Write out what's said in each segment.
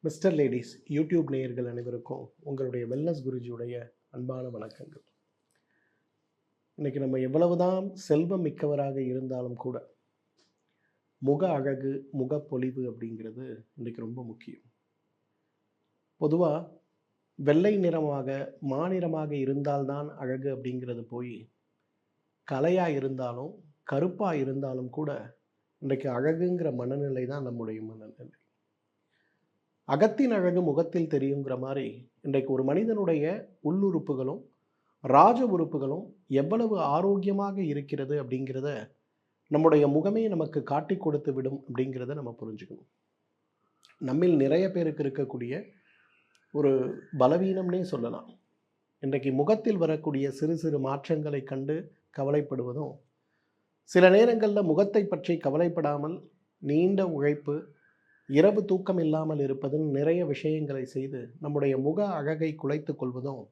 Mister ladies YouTube நேயர்கள் அனைவருக்கும் உங்களுடைய வெல்னஸ் குருஜியுடைய அன்பான வணக்கங்கள். இன்றைக்கி நம்ம எவ்வளவுதான் செல்வம் மிக்கவராக இருந்தாலும் கூட முக அழகு, முகப்பொலிவு அப்படிங்கிறது இன்றைக்கி ரொம்ப முக்கியம். பொதுவாக வெள்ளை நிறமாக மாநிறமாக இருந்தால்தான் அழகு அப்படிங்கிறது போய் கலையாக இருந்தாலும் கருப்பாக இருந்தாலும் கூட இன்றைக்கு அழகுங்கிற மனநிலை தான் நம்முடைய மனநிலை. அகத்தின் அழகு முகத்தில் தெரியுங்கிற மாதிரி இன்றைக்கு ஒரு மனிதனுடைய உள்ளுறுப்புகளும் ராஜ உறுப்புகளும் எவ்வளவு ஆரோக்கியமாக இருக்கிறது அப்படிங்கிறத நம்முடைய முகமே நமக்கு காட்டி கொடுத்து விடும் அப்படிங்கிறத நம்ம புரிஞ்சுக்கணும். நம்மில் நிறைய பேருக்கு இருக்கக்கூடிய ஒரு பலவீனம்னே சொல்லலாம். இன்றைக்கு முகத்தில் வரக்கூடிய சிறு சிறு மாற்றங்களை கண்டு கவலைப்படுவதும், சில நேரங்களில் முகத்தை பற்றி கவலைப்படாமல் நீண்ட உழைப்பு, இரவு தூக்கம் இல்லாமல் இருப்பதுன்னு நிறைய விஷயங்களை செய்து நம்முடைய முக அழகை குலைத்து கொள்வதும்,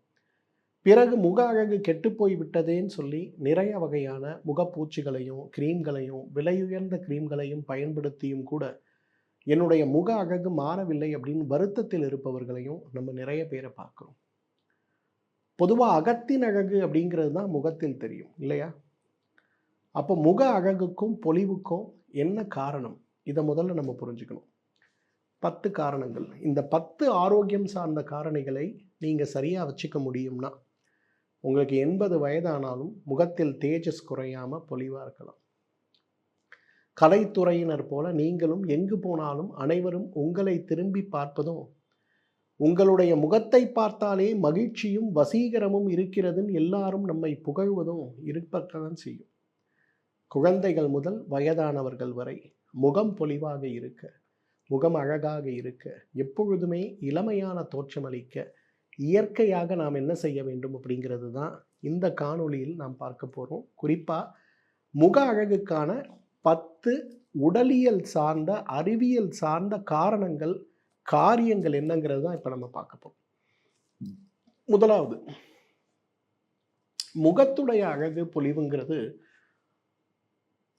பிறகு முக அழகு கெட்டுப்போய் விட்டதேன்னு சொல்லி நிறைய வகையான முகப்பூச்சிகளையும் கிரீம்களையும் விலையுயர்ந்த கிரீம்களையும் பயன்படுத்தியும் கூட என்னுடைய முக அழகு மாறவில்லை அப்படின்னு வருத்தத்தில் இருப்பவர்களையும் நம்ம நிறைய பேரை பார்க்குறோம். பொதுவாக அகத்தின் அழகு அப்படிங்கிறது தான் முகத்தில் தெரியும் இல்லையா? அப்போ முக அழகுக்கும் பொலிவுக்கும் என்ன காரணம்? இதை முதல்ல நம்ம புரிஞ்சுக்கணும். 10 காரணங்கள். இந்த 10 ஆரோக்கியம் சார்ந்த காரணிகளை நீங்கள் சரியாக வச்சுக்க முடியும்னா உங்களுக்கு 80 வயதானாலும் முகத்தில் தேஜஸ் குறையாமல் பொலிவாக இருக்கலாம். கலைத்துறையினர் போல நீங்களும் எங்கு போனாலும் அனைவரும் உங்களை திரும்பி பார்ப்பதும், உங்களுடைய முகத்தை பார்த்தாலே மகிழ்ச்சியும் வசீகரமும் இருக்கிறதுன்னு எல்லாரும் நம்மை புகழ்வதும் இருப்பதான் செய்யும். குழந்தைகள் முதல் வயதானவர்கள் வரை முகம் பொலிவாக இருக்க, முகம் அழகாக இருக்க, எப்பொழுதுமே இளமையான தோற்றமளிக்க இயற்கையாக நாம் என்ன செய்ய வேண்டும் அப்படிங்கிறது தான் இந்த காணொளியில் நாம் பார்க்க போகிறோம். குறிப்பாக முக அழகுக்கான 10 உடலியல் சார்ந்த அறிவியல் சார்ந்த காரணங்கள், காரியங்கள் என்னங்கிறது தான் இப்போ நம்ம பார்க்க போகிறோம். முதலாவது, முகத்துடைய அழகு பொலிவுங்கிறது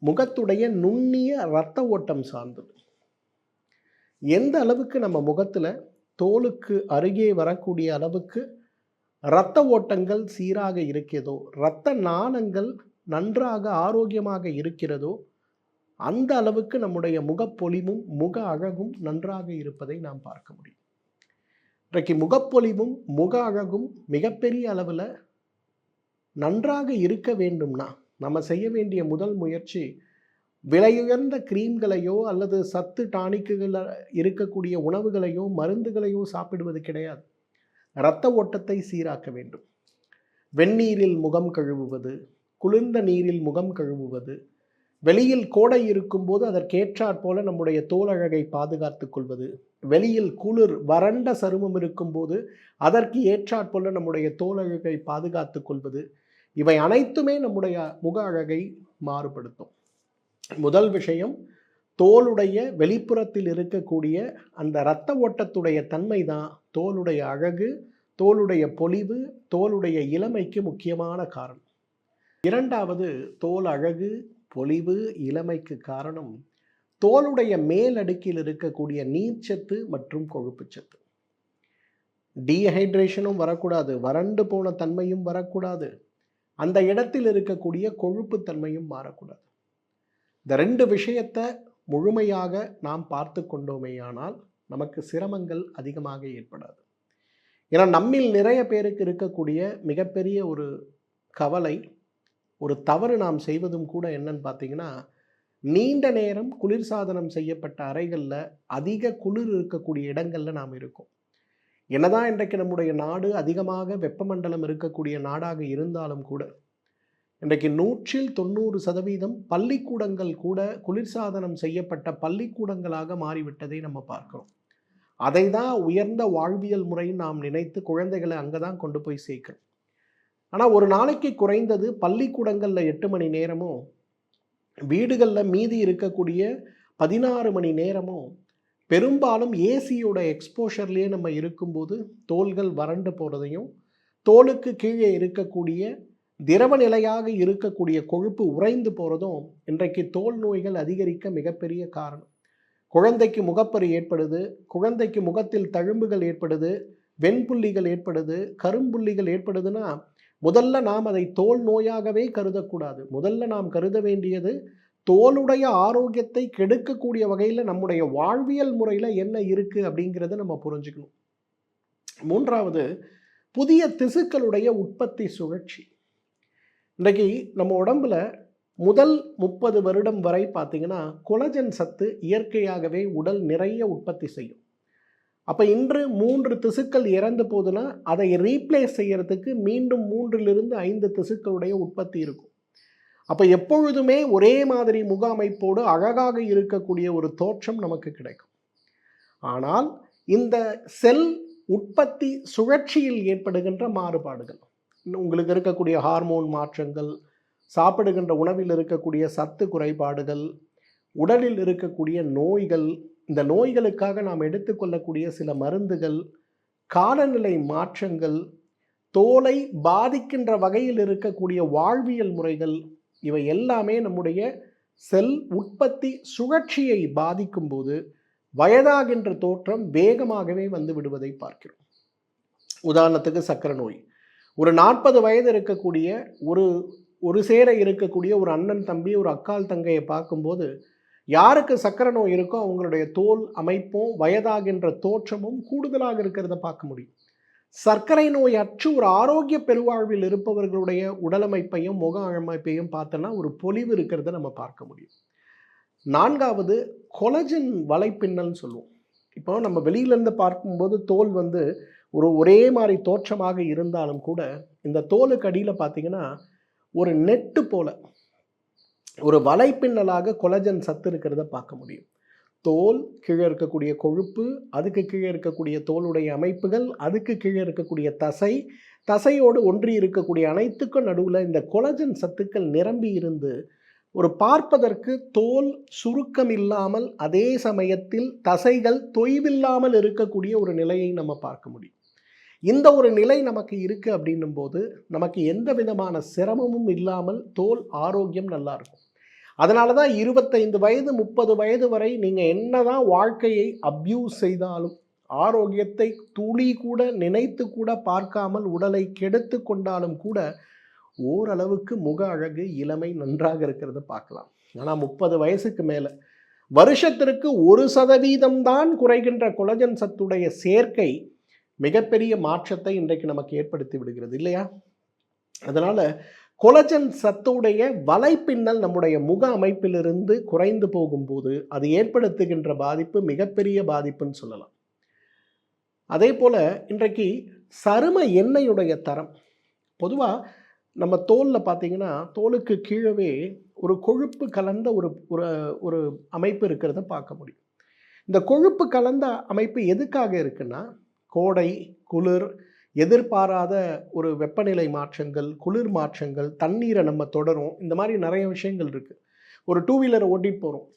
முகத்துடைய நுண்ணிய இரத்த ஓட்டம் சார்ந்தது. எந்த அளவுக்கு நம்ம முகத்தில் தோலுக்கு அருகே வரக்கூடிய அளவுக்கு இரத்த ஓட்டங்கள் சீராக இருக்கிறதோ, இரத்த நாளங்கள் நன்றாக ஆரோக்கியமாக இருக்கிறதோ, அந்த அளவுக்கு நம்முடைய முகப்பொலிவும் முக அழகும் நன்றாக இருப்பதை நாம் பார்க்க முடியும். இன்றைக்கு முகப்பொலிவும் முக அழகும் மிகப்பெரிய அளவில் நன்றாக இருக்க வேண்டும்னா நம்ம செய்ய வேண்டிய முதல் முயற்சி விலையுயர்ந்த கிரீம்களையோ அல்லது சத்து டானிக்குகள் இருக்கக்கூடிய உணவுகளையோ மருந்துகளையோ சாப்பிடுவது கிடையாது. இரத்த ஓட்டத்தை சீராக்க வேண்டும். வெந்நீரில் முகம் கழுவுவது, குளிர்ந்த நீரில் முகம் கழுவுவது, வெளியில் கோடை இருக்கும்போது அதற்கேற்றாற் போல நம்முடைய தோல் அழகை பாதுகாத்து கொள்வது, வெளியில் குளிர் வறண்ட சருமம் இருக்கும்போது அதற்கு ஏற்றாற் போல நம்முடைய தோல் அழகை பாதுகாத்து கொள்வது, இவை அனைத்துமே நம்முடைய முக அழகை மாறுபடுத்தும். முதல் விஷயம், தோலுடைய வெளிப்புறத்தில் இருக்கக்கூடிய அந்த இரத்த ஓட்டத்துடைய தன்மை தான் தோலுடைய அழகு, தோலுடைய பொலிவு, தோலுடைய இளமைக்கு முக்கியமான காரணம். இரண்டாவது, தோல் அழகு, பொலிவு, இளமைக்கு காரணம் தோலுடைய மேலடுக்கில் இருக்கக்கூடிய நீர்ச்சத்து மற்றும் கொழுப்புச்சத்து. டீஹைட்ரேஷனும் வரக்கூடாது, வறண்டு போன தன்மையும் வரக்கூடாது, அந்த இடத்தில் இருக்கக்கூடிய கொழுப்பு தன்மையும் மாறக்கூடாது. இந்த 2 விஷயத்தை முழுமையாக நாம் பார்த்து கொண்டோமேயானால் நமக்கு சிரமங்கள் அதிகமாக ஏற்படாது. ஏன்னா நம்மில் நிறைய பேருக்கு இருக்கக்கூடிய மிகப்பெரிய ஒரு கவலை, ஒரு தவறு நாம் செய்வதும் கூட என்னன்னு பார்த்தீங்கன்னா, நீண்ட நேரம் குளிர்சாதனம் செய்யப்பட்ட அறைகளில் அதிக குளிர் இருக்கக்கூடிய இடங்களில் நாம் இருக்கோம். என்னதான் இன்றைக்கு நம்முடைய நாடு அதிகமாக வெப்பமண்டலம் இருக்கக்கூடிய நாடாக இருந்தாலும் கூட இன்றைக்கு 100% பள்ளிக்கூடங்கள் கூட குளிர்சாதனம் செய்யப்பட்ட பள்ளிக்கூடங்களாக மாறிவிட்டதை நம்ம பார்க்கிறோம். அதை தான் உயர்ந்த வாழ்வியல் முறைன்னு நாம் நினைத்து குழந்தைகளை அங்கே தான் கொண்டு போய் சேர்க்கணும். ஆனால் ஒரு நாளைக்கு குறைந்தது பள்ளிக்கூடங்களில் 8 மணி நேரமும், வீடுகளில் மீதி இருக்கக்கூடிய 16 மணி நேரமும் பெரும்பாலும் ஏசியோட எக்ஸ்போஷர்லேயே நம்ம இருக்கும்போது தோல்கள் வறண்டு போகிறதையும், தோலுக்கு கீழே இருக்கக்கூடிய திரவ நிலையாக இருக்கக்கூடிய கொழுப்பு உறைந்து போகிறதும் இன்றைக்கு தோல் நோய்கள் அதிகரிக்க மிகப்பெரிய காரணம். குழந்தைக்கு முகப்பரு ஏற்படுது, குழந்தைக்கு முகத்தில் தழும்புகள் ஏற்படுது, வெண்புள்ளிகள் ஏற்படுது, கரும்புள்ளிகள் ஏற்படுதுன்னா முதல்ல நாம் அதை தோல் நோயாகவே கருதக்கூடாது. முதல்ல நாம் கருத வேண்டியது தோலுடைய ஆரோக்கியத்தை கெடுக்கக்கூடிய வகையில் நம்முடைய வாழ்வியல் முறையில் என்ன இருக்குது அப்படிங்கிறத நம்ம புரிஞ்சுக்கணும். மூன்றாவது, புதிய திசுக்களுடைய உற்பத்தி சுழற்சி. இன்றைக்கி நம்ம உடம்புல முதல் 30 வருடம் வரை பார்த்தீங்கன்னா கொலஜன் சத்து இயற்கையாகவே உடல் நிறைய உற்பத்தி செய்யும். அப்போ இன்று 3 திசுக்கள் இறந்து போதுன்னா அதை ரீப்ளேஸ் செய்யறதுக்கு மீண்டும் 3லிருந்து 5 திசுக்களுடைய உற்பத்தி இருக்கும். அப்போ எப்பொழுதுமே ஒரே மாதிரி முக அமைப்போடு அழகாக இருக்கக்கூடிய ஒரு தோற்றம் நமக்கு கிடைக்கும். ஆனால் இந்த செல் உற்பத்தி சுழற்சியில் ஏற்படுகின்ற மாறுபாடுகள், உங்களுக்கு இருக்கக்கூடிய ஹார்மோன் மாற்றங்கள், சாப்பிடுகின்ற உணவில் இருக்கக்கூடிய சத்து குறைபாடுகள், உடலில் இருக்கக்கூடிய நோய்கள், இந்த நோய்களுக்காக நாம் எடுத்துக்கொள்ளக்கூடிய சில மருந்துகள், காலநிலை மாற்றங்கள், தோலை பாதிக்கின்ற வகையில் இருக்கக்கூடிய வாழ்வியல் முறைகள், இவை எல்லாமே நம்முடைய செல் உற்பத்தி சுழற்சியை பாதிக்கும் போது வயதாகின்ற தோற்றம் வேகமாகவே வந்து விடுவதை பார்க்கிறோம். உதாரணத்துக்கு சர்க்கரை நோய். ஒரு 40 வயது இருக்கக்கூடிய ஒரு சேர இருக்கக்கூடிய ஒரு அண்ணன் தம்பி, ஒரு அக்கால் தங்கையை பார்க்கும்போது யாருக்கு சர்க்கரை நோய் இருக்கோ அவங்களுடைய தோல் அமைப்பும் வயதாகின்ற தோற்றமும் கூடுதலாக இருக்கிறத பார்க்க முடியும். சர்க்கரை நோய் அற்று ஒரு ஆரோக்கிய பெருவாழ்வில் இருப்பவர்களுடைய உடலமைப்பையும் முக அமைப்பையும் பார்த்தோன்னா ஒரு பொலிவு இருக்கிறத நம்ம பார்க்க முடியும். நான்காவது, கொலஜன் வலைப்பின்னல்னு சொல்லுவோம். இப்போ நம்ம வெளியிலேருந்து பார்க்கும்போது தோல் வந்து ஒரே மாதிரி தோற்றமாக இருந்தாலும் கூட இந்த தோலுக்கு அடியில் பார்த்தீங்கன்னா ஒரு நெட்டு போல ஒரு வலைப்பின்னலாக கொலஜன் சத்து இருக்கிறத பார்க்க முடியும். தோல் கீழே இருக்கக்கூடிய கொழுப்பு, அதுக்கு கீழே இருக்கக்கூடிய தோலுடைய அமைப்புகள், அதுக்கு கீழே இருக்கக்கூடிய தசையோடு ஒன்றி இருக்கக்கூடிய அனைத்துக்கும் நடுவில் இந்த கொலஜன் சத்துக்கள் நிரம்பி இருந்து ஒரு பார்ப்பதற்கு தோல் சுருக்கம் இல்லாமல் அதே சமயத்தில் தசைகள் தொய்வில்லாமல் இருக்கக்கூடிய ஒரு நிலையை நம்ம பார்க்க முடியும். இந்த ஒரு நிலை நமக்கு இருக்குது அப்படின்னும் போது நமக்கு எந்த விதமான சிரமமும் இல்லாமல் தோல் ஆரோக்கியம் நல்லா இருக்கும். அதனால தான் 25 வயது 30 வயது வரை நீங்கள் என்னதான் வாழ்க்கையை அப்யூஸ் செய்தாலும், ஆரோக்கியத்தை துளி கூட நினைத்து கூட பார்க்காமல் உடலை கெடுத்து கொண்டாலும் கூட ஓரளவுக்கு முக அழகு இளமை நன்றாக இருக்கிறத பார்க்கலாம். ஆனால் 30 வயசுக்கு மேலே வருஷத்திற்கு 1% தான் குறைகின்ற கொலஜன் சத்துடைய சேர்க்கை மிகப்பெரிய மாற்றத்தை இன்றைக்கு நமக்கு ஏற்படுத்தி விடுகிறது இல்லையா? அதனால் கொலஜன் சத்துடைய வலைப்பின்னல் நம்முடைய முக அமைப்பிலிருந்து குறைந்து போகும்போது அது ஏற்படுத்துகின்ற பாதிப்பு மிகப்பெரிய பாதிப்புன்னு சொல்லலாம். அதே போல் இன்றைக்கு சரும எண்ணெயுடைய தரம், பொதுவாக நம்ம தோலில் பார்த்தீங்கன்னா தோலுக்கு கீழவே ஒரு கொழுப்பு கலந்த ஒரு அமைப்பு இருக்கிறத பார்க்க முடியும். இந்த கொழுப்பு கலந்த அமைப்பு எதுக்காக இருக்குன்னா, கோடை, குளிர், எதிர்பாராத ஒரு வெப்பநிலை மாற்றங்கள், குளிர் மாற்றங்கள், தண்ணீரை நம்ம தொடரும், இந்த மாதிரி நிறைய விஷயங்கள் இருக்குது. ஒரு 2 வீலரை ஓட்டிகிட்டு போகிறோம்,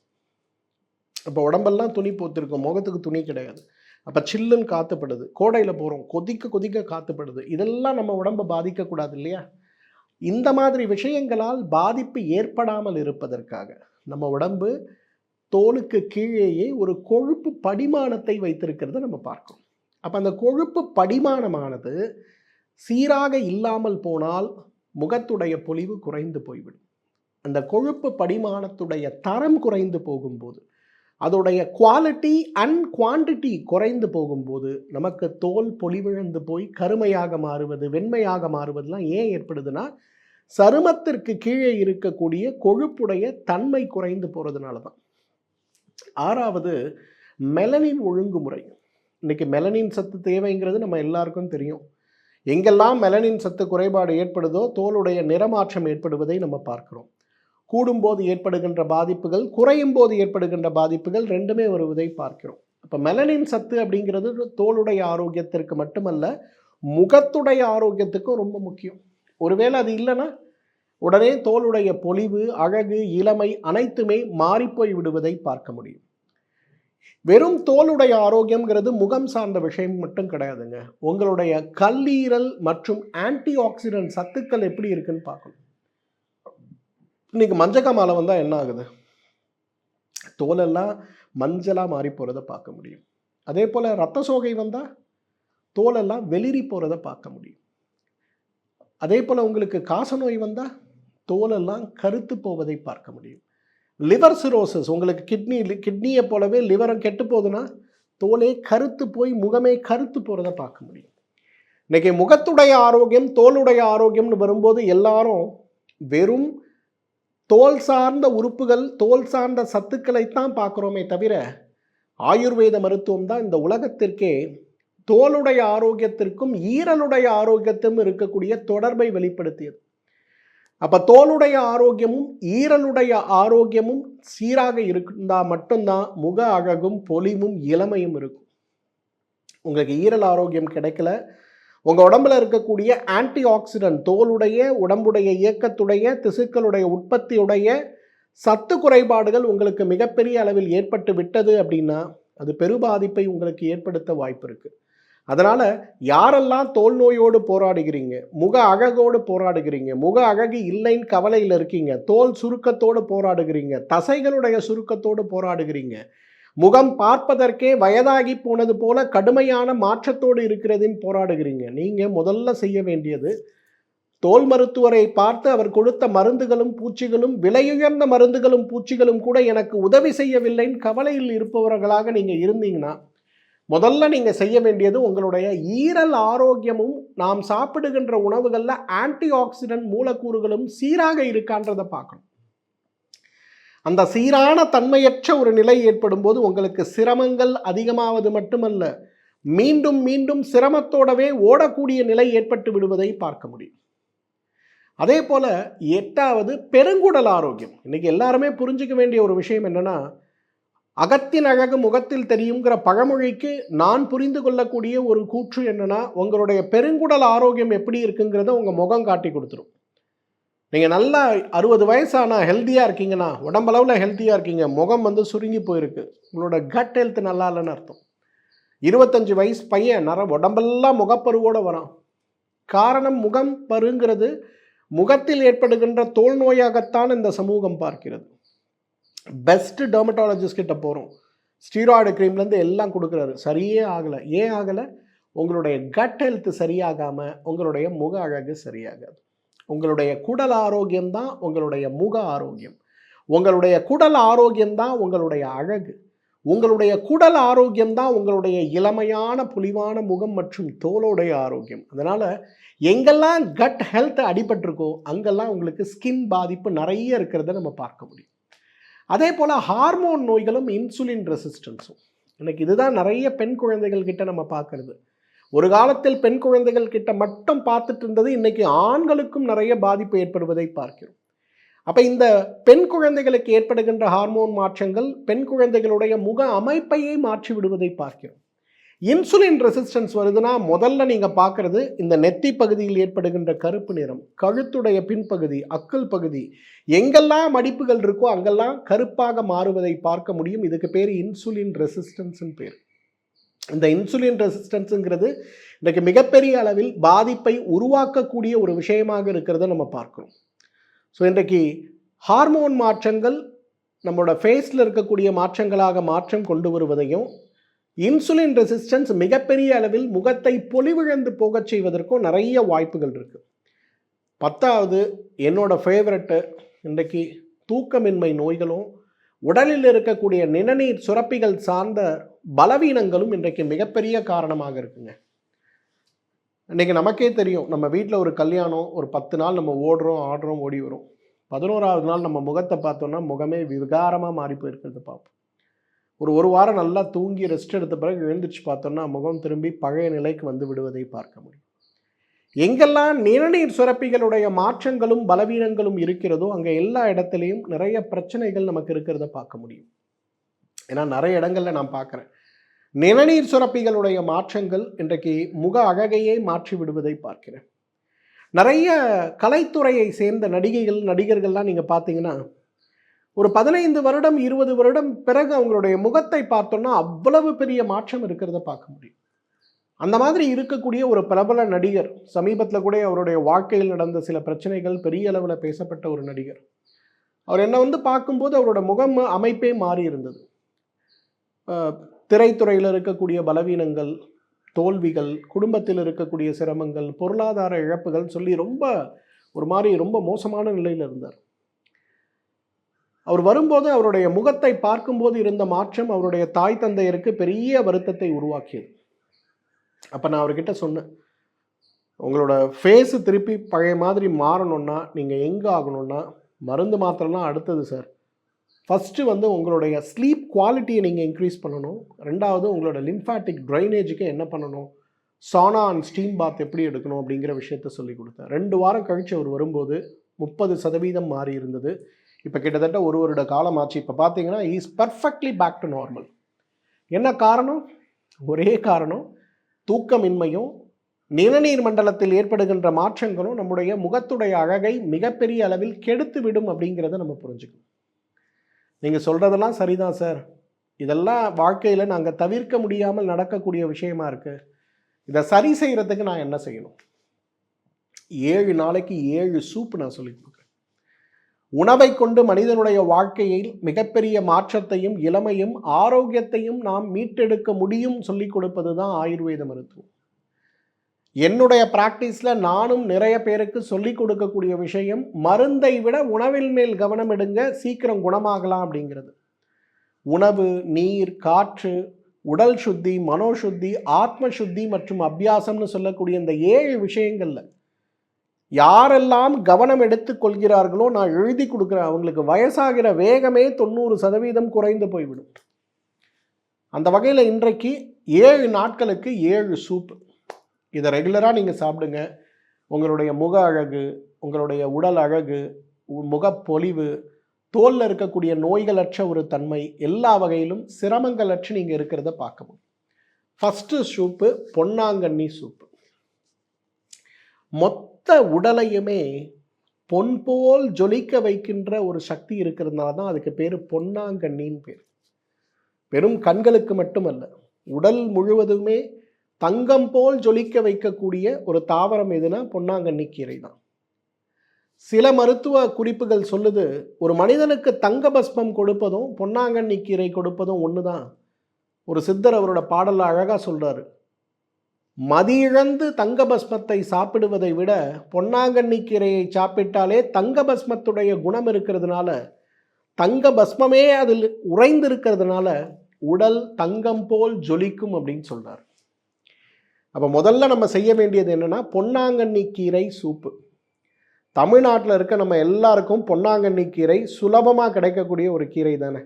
இப்போ உடம்பெல்லாம் துணி போத்திருக்கோம், முகத்துக்கு துணி கிடையாது, அப்போ சில்லுன்னு காற்றுப்படுது. கோடையில் போகிறோம், கொதிக்க காற்றுப்படுது. இதெல்லாம் நம்ம உடம்பை பாதிக்கக்கூடாது இல்லையா? இந்த மாதிரி விஷயங்களால் பாதிப்பு ஏற்படாமல் இருப்பதற்காக நம்ம உடம்பு தோலுக்கு கீழேயே ஒரு கொழுப்பு படிமானத்தை வைத்திருக்கிறத நம்ம பார்க்கிறோம். அப்போ அந்த கொழுப்பு படிமானமானது சீராக இல்லாமல் போனால் முகத்துடைய பொலிவு குறைந்து போய்விடும். அந்த கொழுப்பு படிமானத்துடைய தரம் குறைந்து போகும்போது, அதோடைய குவாலிட்டி அண்ட் குவான்டிட்டி குறைந்து போகும்போது நமக்கு தோல் பொலிவிழந்து போய் கருமையாக மாறுவது, வெண்மையாக மாறுவதெல்லாம் ஏன் ஏற்படுதுன்னா, சருமத்திற்கு கீழே இருக்கக்கூடிய கொழுப்புடைய தன்மை குறைந்து போகிறதுனால தான். ஆறாவது, மெலனின் ஒழுங்குமுறை. இன்றைக்கி மெலனின் சத்து தேவைங்கிறது நம்ம எல்லாருக்கும் தெரியும். எங்கெல்லாம் மெலனின் சத்து குறைபாடு ஏற்படுதோ தோலுடைய நிறமாற்றம் ஏற்படுவதை நம்ம பார்க்கிறோம். கூடும்போது ஏற்படுகின்ற பாதிப்புகள், குறையும் போது ஏற்படுகின்ற பாதிப்புகள் ரெண்டுமே வருவதை பார்க்கிறோம். அப்போ மெலனின் சத்து அப்படிங்கிறது தோலுடைய ஆரோக்கியத்திற்கு மட்டுமல்ல, முகத்துடைய ஆரோக்கியத்துக்கும் ரொம்ப முக்கியம். ஒருவேளை அது இல்லைன்னா உடனே தோலுடைய பொலிவு, அழகு, இளமை அனைத்துமே மாறிப்போய் விடுவதை பார்க்க முடியும். வெறும் தோலுடைய ஆரோக்கியம்ங்கிறது முகம் சார்ந்த விஷயம் மட்டும் கிடையாதுங்க. உங்களுடைய கல்லீரல் மற்றும் ஆன்டி ஆக்சிடென்ட் சத்துக்கள் எப்படி இருக்குன்னு பார்க்கணும். இன்னைக்கு மஞ்சக்காமாலை வந்தால் என்ன ஆகுது? தோலெல்லாம் மஞ்சளாக மாறி போகிறத பார்க்க முடியும். அதே போல் ரத்த சோகை வந்தால் தோலெல்லாம் வெளிரி போகிறத பார்க்க முடியும். அதே போல் உங்களுக்கு காசநோய் வந்தால் தோலெல்லாம் கருத்து போவதை பார்க்க முடியும். லிவர் சிரோசிஸ், உங்களுக்கு கிட்னியை போலவே லிவரம் கெட்டு போகுதுன்னா தோலே கருத்து போய் முகமே கருத்து போகிறத பார்க்க முடியும். இன்றைக்கி முகத்துடைய ஆரோக்கியம், தோலுடைய ஆரோக்கியம்னு வரும்போது எல்லாரும் வெறும் தோல் சார்ந்த உறுப்புகள், தோல் சார்ந்த சத்துக்களைத்தான் பார்க்குறோமே தவிர ஆயுர்வேத மருத்துவம் தான் இந்த உலகத்திற்கே தோலுடைய ஆரோக்கியத்திற்கும் ஈரலுடைய ஆரோக்கியத்திற்கும் இருக்கக்கூடிய தொடர்பை வெளிப்படுத்தியது. அப்போ தோலுடைய ஆரோக்கியமும் ஈரலுடைய ஆரோக்கியமும் சீராக இருந்தால் மட்டும்தான் முக அழகும் பொலிவும் இளமையும் இருக்கும். உங்களுக்கு ஈரல் ஆரோக்கியம் கிடைக்கல, உங்கள் உடம்பில் இருக்கக்கூடிய ஆன்டி ஆக்சிடென்ட், தோலுடைய உடம்புடைய இயக்கத்துடைய திசுக்களுடைய உற்பத்தியுடைய சத்து குறைபாடுகள் உங்களுக்கு மிகப்பெரிய அளவில் ஏற்பட்டு விட்டது அப்படின்னா அது பெருபாதிப்பை உங்களுக்கு ஏற்படுத்த வாய்ப்பு இருக்குது. அதனால் யாரெல்லாம் தோல் நோயோடு போராடுகிறீங்க, முக அழகோடு போராடுகிறீங்க, முக அழகு இல்லைன்னு கவலையில் இருக்கீங்க, தோல் சுருக்கத்தோடு போராடுகிறீங்க, தசைகளுடைய சுருக்கத்தோடு போராடுகிறீங்க, முகம் பார்ப்பதற்கே வயதாகி போனது போல கடுமையான மாற்றத்தோடு இருக்கிறதுன்னு போராடுகிறீங்க, நீங்கள் முதல்ல செய்ய வேண்டியது தோல் மருத்துவரை பார்த்து அவர் கொடுத்த மருந்துகளும் பூச்சிகளும், விலையுயர்ந்த மருந்துகளும் பூச்சிகளும் கூட எனக்கு உதவி செய்யவில்லைன்னு கவலையில் இருப்பவர்களாக நீங்கள் இருந்தீங்கன்னா முதல்ல நீங்கள் செய்ய வேண்டியது உங்களுடைய ஈரல் ஆரோக்கியமும் நாம் சாப்பிடுகின்ற உணவுகளில் ஆன்டி ஆக்சிடென்ட் மூலக்கூறுகளும் சீராக இருக்கான்றதை பார்க்கணும். அந்த சீரான தன்மையற்ற ஒரு நிலை ஏற்படும் போது உங்களுக்கு சிரமங்கள் அதிகமாவது மட்டுமல்ல, மீண்டும் மீண்டும் சிரமத்தோடவே ஓடக்கூடிய நிலை ஏற்பட்டு விடுவதை பார்க்க முடியும். அதே போல் 8வது பெருங்குடல் ஆரோக்கியம். இன்றைக்கி எல்லாருமே புரிஞ்சிக்க வேண்டிய ஒரு விஷயம் என்னென்னா, அகத்தின் அழகு முகத்தில் தெரியுங்கிற பழமொழிக்கு நான் புரிந்து கொள்ளக்கூடிய ஒரு கூற்று என்னென்னா, உங்களுடைய பெருங்குடல் ஆரோக்கியம் எப்படி இருக்குங்கிறத உங்கள் முகம் காட்டி கொடுத்துரும். நீங்கள் நல்லா 60 வயசானா ஹெல்த்தியாக இருக்கீங்கன்னா, உடம்பளவில் ஹெல்த்தியாக இருக்கீங்க, முகம் சுருங்கி போயிருக்கு, உங்களோட கட் ஹெல்த் நல்லா இல்லைன்னு அர்த்தம். 25 வயசு பையன் உடம்பெல்லாம் முகப்பருவோடு வரான். காரணம், முகம் பருங்கிறது முகத்தில் ஏற்படுகின்ற தோல் நோயாகத்தான் இந்த சமூகம் பார்க்கிறது. பெஸ்ட் டெர்மட்டாலஜிஸ்ட் கிட்ட போகிறோம், ஸ்டீராய்டு க்ரீம்லேருந்து எல்லாம் கொடுக்குறாரு, சரியே ஆகலை. ஏன் ஆகலை? உங்களுடைய கட் ஹெல்த் சரியாகாமல் உங்களுடைய முக அழகு சரியாகாது. உங்களுடைய குடல் ஆரோக்கியம்தான் உங்களுடைய முக ஆரோக்கியம், உங்களுடைய குடல் ஆரோக்கியம்தான் உங்களுடைய அழகு, உங்களுடைய குடல் ஆரோக்கியம்தான் உங்களுடைய இளமையான பொலிவான முகம் மற்றும் தோலுடைய ஆரோக்கியம். அதனால் எங்கெல்லாம் கட் ஹெல்த் அடிபட்டிருக்கோ அங்கெல்லாம் உங்களுக்கு ஸ்கின் பாதிப்பு நிறைய இருக்கிறத நம்ம பார்க்க முடியும். அதே போல் ஹார்மோன் நோய்களும் இன்சுலின் ரெசிஸ்டன்ஸும். இன்னைக்கு இதுதான் நிறைய பெண் குழந்தைகள் கிட்ட நம்ம பார்க்கறது. ஒரு காலத்தில் பெண் குழந்தைகள் கிட்ட மட்டும் பார்த்துட்டு இருந்தது, இன்னைக்கு ஆண்களுக்கும் நிறைய பாதிப்பு ஏற்படுவதை பார்க்கிறோம். அப்போ இந்த பெண் குழந்தைகளுக்கு ஏற்படுகின்ற ஹார்மோன் மாற்றங்கள் பெண் குழந்தைகளுடைய முக அமைப்பையே மாற்றி விடுவதை பார்க்கிறோம். இன்சுலின் ரெசிஸ்டன்ஸ் வருதுன்னா முதல்ல நீங்கள் பார்க்குறது இந்த நெத்தி பகுதியில் ஏற்படுகின்ற கருப்பு நிறம், கழுத்துடைய பின்பகுதி, அக்கல் பகுதி, எங்கெல்லாம் மடிப்புகள் இருக்கோ அங்கெல்லாம் கருப்பாக மாறுவதை பார்க்க முடியும். இதுக்கு பேர் இன்சுலின் ரெசிஸ்டன்ஸ்னு பேர். இந்த இன்சுலின் ரெசிஸ்டன்ஸுங்கிறது இன்றைக்கு மிகப்பெரிய அளவில் பாதிப்பை உருவாக்கக்கூடிய ஒரு விஷயமாக இருக்கிறத நம்ம பார்க்குறோம். ஸோ இன்றைக்கு ஹார்மோன் மாற்றங்கள் நம்மளோட ஃபேஸில் இருக்கக்கூடிய மாற்றங்களாக மாற்றம் கொண்டு வருவதையும், இன்சுலின் ரெசிஸ்டன்ஸ் மிகப்பெரிய அளவில் முகத்தை பொலிவிழந்து போகச் செய்வதற்கும் நிறைய வாய்ப்புகள் இருக்குது. 10வது என்னோட ஃபேவரட்டு, இன்றைக்கு தூக்கமின்மை நோய்களும் உடலில் இருக்கக்கூடிய நிணநீர் சுரப்பிகள் சார்ந்த பலவீனங்களும் இன்றைக்கு மிகப்பெரிய காரணமாக இருக்குங்க. இன்றைக்கி நமக்கே தெரியும், நம்ம வீட்டில் ஒரு கல்யாணம், ஒரு 10 நாள் நம்ம ஓடுறோம் ஆடுறோம் ஓடி வரும், 11வது நாள் நம்ம முகத்தை பார்த்தோன்னா முகமே விகாரமாக மாறி போயிருக்கிறது பார்ப்போம். ஒரு வாரம் நல்லா தூங்கி ரெஸ்ட் எடுத்த பிறகு எழுந்திரிச்சு பார்த்தோன்னா முகம் திரும்பி பழைய நிலைக்கு வந்து விடுவதை பார்க்க முடியும். எங்கெல்லாம் நிணநீர் சுரப்பிகளுடைய மாற்றங்களும் பலவீனங்களும் இருக்கிறதோ அங்கே எல்லா இடத்துலையும் நிறைய பிரச்சனைகள் நமக்கு இருக்கிறத பார்க்க முடியும். ஏன்னா நிறைய இடங்களில் நான் பார்க்குறேன், நிணநீர் சுரப்பிகளுடைய மாற்றங்கள் இன்றைக்கு முக அழகையே மாற்றி விடுவதை பார்க்கிறேன். நிறைய கலைத்துறையை சேர்ந்த நடிகர்கள்லாம் நீங்கள் பார்த்தீங்கன்னா ஒரு 15 வருடம் 20 வருடம் பிறகு அவங்களுடைய முகத்தை பார்த்தோன்னா அவ்வளவு பெரிய மாற்றம் இருக்கிறத பார்க்க முடியும். அந்த மாதிரி இருக்கக்கூடிய ஒரு பிரபல நடிகர், சமீபத்தில் கூட அவருடைய வாழ்க்கையில் நடந்த சில பிரச்சனைகள் பெரிய அளவில் பேசப்பட்ட ஒரு நடிகர், அவர் என்னை வந்து பார்க்கும்போது அவரோட முகம் அமைப்பே மாறி இருந்தது. திரைத்துறையில் இருக்கக்கூடிய பலவீனங்கள், தோல்விகள், குடும்பத்தில் இருக்கக்கூடிய சிரமங்கள், பொருளாதார இழப்புகள் சொல்லி ரொம்ப ஒரு மாதிரி ரொம்ப மோசமான நிலையில் இருந்தார். அவர் வரும்போது அவருடைய முகத்தை பார்க்கும்போது இருந்த மாற்றம் அவருடைய தாய் தந்தையருக்கு பெரிய வருத்தத்தை உருவாக்கியது. அப்போ நான் அவர்கிட்ட சொன்னேன், உங்களோட ஃபேஸு திருப்பி பழைய மாதிரி மாறணும்னா நீங்கள் எங்கே ஆகணும்னா, மருந்து மாத்திரலாம் அடுத்தது சார். ஃபஸ்ட்டு வந்து உங்களுடைய ஸ்லீப் குவாலிட்டியை நீங்கள் இன்க்ரீஸ் பண்ணணும். ரெண்டாவது உங்களோட லிம்ஃபாட்டிக் ட்ரைனேஜுக்கு என்ன பண்ணணும், சானா அண்ட் ஸ்டீம் பாத் எப்படி எடுக்கணும் அப்படிங்கிற விஷயத்த சொல்லி கொடுத்தேன். 2 வாரம் கழித்து அவர் வரும்போது 30% மாறி இருந்தது. இப்போ கிட்டத்தட்ட 1 வருட காலம் ஆச்சு. இப்போ பார்த்தீங்கன்னா is perfectly back to normal. என்ன காரணம்? ஒரே காரணம், தூக்கமின்மையும் நிணநீர் மண்டலத்தில் ஏற்படுகின்ற மாற்றங்களும் நம்முடைய முகத்துடைய அழகை மிகப்பெரிய அளவில் கெடுத்து விடும் அப்படிங்கிறத நம்ம புரிஞ்சுக்கணும். நீங்கள் சொல்கிறதெல்லாம் சரிதான் சார், இதெல்லாம் வாழ்க்கையில் நாங்கள் தவிர்க்க முடியாமல் நடக்கக்கூடிய விஷயமா இருக்குது, இதை சரி செய்கிறதுக்கு நான் என்ன செய்யணும்? 7 நாளைக்கு 7 சூப் நான் சொல்லி கொடுக்குறேன். உணவை கொண்டு மனிதனுடைய வாழ்க்கையில் மிகப்பெரிய மாற்றத்தையும் இளமையும் ஆரோக்கியத்தையும் நாம் மீட்டெடுக்க முடியும் சொல்லிக் கொடுப்பது தான் ஆயுர்வேத மருத்துவம். என்னுடைய ப்ராக்டிஸில் நானும் நிறைய பேருக்கு சொல்லிக் கொடுக்கக்கூடிய விஷயம், மருந்தை விட உணவில் மேல் கவனம் எடுங்க, சீக்கிரம் குணமாகலாம் அப்படிங்கிறது. உணவு, நீர், காற்று, உடல் சுத்தி, மனோசுத்தி, ஆத்ம சுத்தி மற்றும் அபியாசம்னு சொல்லக்கூடிய இந்த 7 விஷயங்கள்ல யாரெல்லாம் கவனம் எடுத்துக் கொள்கிறார்களோ நான் எழுதி கொடுக்குறேன், அவங்களுக்கு வயசாகிற வேகமே 90% குறைந்து போய்விடும். அந்த வகையில் இன்றைக்கு 7 நாட்களுக்கு 7 சூப், இதை ரெகுலராக நீங்கள் சாப்பிடுங்க. உங்களுடைய முக அழகு, உங்களுடைய உடல் அழகு, முகப்பொலிவு, தோலில் இருக்கக்கூடிய நோய்களற்ற ஒரு தன்மை, எல்லா வகையிலும் சிரமங்களற்று நீங்கள் இருக்கிறத பார்க்கணும். ஃபஸ்ட்டு சூப்பு பொன்னாங்கண்ணி சூப்பு. மொத்த உடலையுமே பொன் போல் ஜொலிக்க வைக்கின்ற ஒரு சக்தி இருக்கிறதுனால தான் அதுக்கு பேர் பொன்னாங்கண்ணின்னு பேர். வெறும் கண்களுக்கு மட்டுமல்ல, உடல் முழுவதுமே தங்கம் போல் ஜொலிக்க வைக்கக்கூடிய ஒரு தாவரம் எதுனா பொன்னாங்கண்ணி கீரை தான். சில மருத்துவ குறிப்புகள் சொல்லுது, ஒரு மனிதனுக்கு தங்க பஸ்மம் கொடுப்பதும் பொன்னாங்கண்ணி கீரை கொடுப்பதும் ஒன்று தான். ஒரு சித்தர் அவரோட பாடலில் அழகாக சொல்கிறாரு, மதியிழந்து தங்க பஸ்மத்தை சாப்பிடுவதை விட பொன்னாங்கண்ணி கீரையை சாப்பிட்டாலே தங்க பஸ்மத்துடைய குணம் இருக்கிறதுனால, தங்க பஸ்மமே அதில் உறைந்து இருக்கிறதுனால உடல் தங்கம் போல் ஜொலிக்கும் அப்படின்னு சொல்கிறார். அப்போ முதல்ல நம்ம செய்ய வேண்டியது என்னென்னா, பொன்னாங்கண்ணி கீரை சூப்பு. தமிழ்நாட்டில் இருக்க நம்ம எல்லாருக்கும் பொன்னாங்கண்ணி கீரை சுலபமாக கிடைக்கக்கூடிய ஒரு கீரை தானே.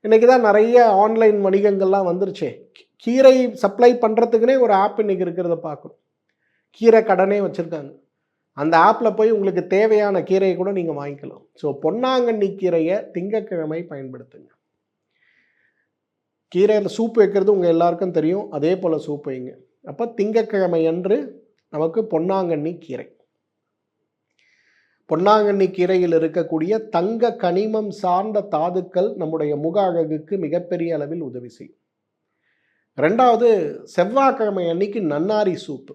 இன்றைக்கி தான் நிறைய ஆன்லைன் வணிகங்கள்லாம் வந்துருச்சே, கீரை சப்ளை பண்ணுறதுக்குனே ஒரு ஆப் இன்றைக்கி இருக்கிறத பார்க்கணும். கீரை கடனே வச்சுருக்காங்க. அந்த ஆப்பில் போய் உங்களுக்கு தேவையான கீரையை கூட நீங்கள் வாங்கிக்கலாம். ஸோ பொன்னாங்கண்ணி கீரையை திங்கட்கிழமை பயன்படுத்துங்க. கீரையில் சூப் வைக்கிறது உங்கள் எல்லாருக்கும் தெரியும், அதே போல் சூப் வைங்க. அப்போ திங்கட்கிழமை அன்று நமக்கு பொன்னாங்கண்ணி கீரை. பொன்னாங்கண்ணி கீரையில் இருக்கக்கூடிய தங்க கனிமம் சார்ந்த தாதுக்கள் நம்முடைய முக அழகுக்கு மிகப்பெரிய அளவில் உதவி செய்யும். ரெண்டாவது, செவ்வாய்க்கிழமை அன்னைக்கு நன்னாரி சூப்பு.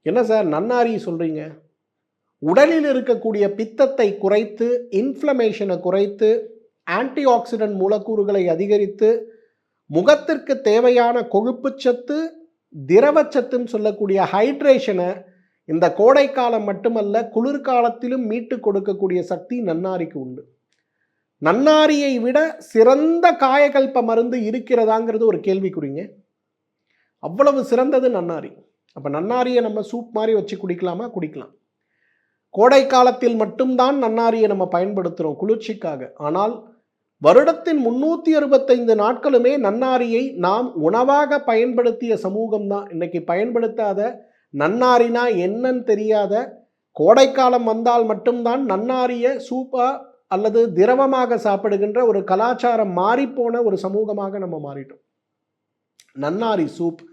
என்ன சார் நன்னாரி சொல்கிறீங்க? உடலில் இருக்கக்கூடிய பித்தத்தை குறைத்து, இன்ஃப்ளமேஷனை குறைத்து, ஆன்டி ஆக்சிடென்ட் மூலக்கூறுகளை அதிகரித்து, முகத்திற்கு தேவையான கொழுப்புச்சத்து, திரவச்சத்துன்னு சொல்லக்கூடிய ஹைட்ரேஷனை இந்த கோடைக்காலம் மட்டுமல்ல குளிர்காலத்திலும் மீட்டு கொடுக்கக்கூடிய சக்தி நன்னாரிக்கு உண்டு. நன்னாரியை விட சிறந்த காயகல்ப மருந்து இருக்கிறதாங்கிறது ஒரு கேள்விக்குறிங்க. அவ்வளவு சிறந்தது நன்னாரி. அப்போ நன்னாரியை நம்ம சூப் மாதிரி வச்சு குடிக்கலாமா? குடிக்கலாம். கோடை காலத்தில் மட்டும்தான் நன்னாரியை நம்ம பயன்படுத்துகிறோம் குளிர்ச்சிக்காக. ஆனால் வருடத்தின் 365 நாட்களுமே நன்னாரியை நாம் உணவாக பயன்படுத்திய சமூகம் தான். இன்னைக்கு பயன்படுத்தாத, நன்னாரினா என்னன்னு தெரியாத, கோடைக்காலம் வந்தால் மட்டும்தான் நன்னாரியை சூப்பா அல்லது திரவமாக சாப்பிடுகின்ற ஒரு கலாச்சாரம் மாறிப்போன ஒரு சமூகமாக நம்ம மாறிட்டோம். நன்னாரி சூப்